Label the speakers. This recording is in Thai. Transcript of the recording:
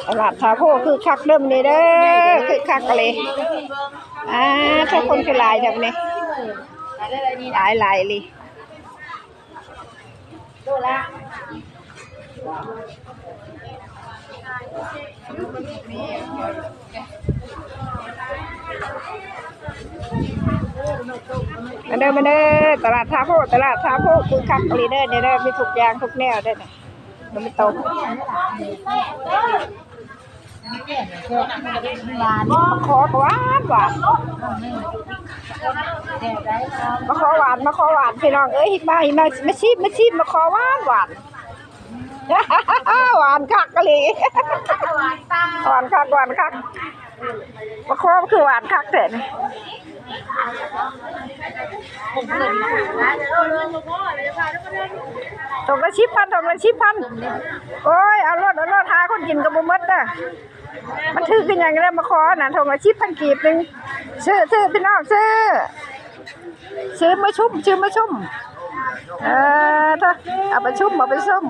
Speaker 1: ตลาดทาโพคือคักเริ่มนี่เด้อคือคักเลยทุกคนคือลายแบบนี้หลายเลยดูละมาเด้อตลาดทาโพคือคักเลยเด้อเด้อมีทุกอย่างทุกแนวเด้อเนี่ยมันไม่ตรงมะขอหวานมะขอหวานพี่น้องเอ้ยมาชิมมะขอหวานหวานคักกะลีหวานคักมะขอคือหวานคักเถอะตกละ10,000โอ้ยเอารถหาคนกินกับบุมัดน่ะมันถือกันอย่างไรมาขอน่ะทงละ10,000กีบนึงซื้อพี่น้องซื้อมาชุ่มถ้าเอาไปชุ่ม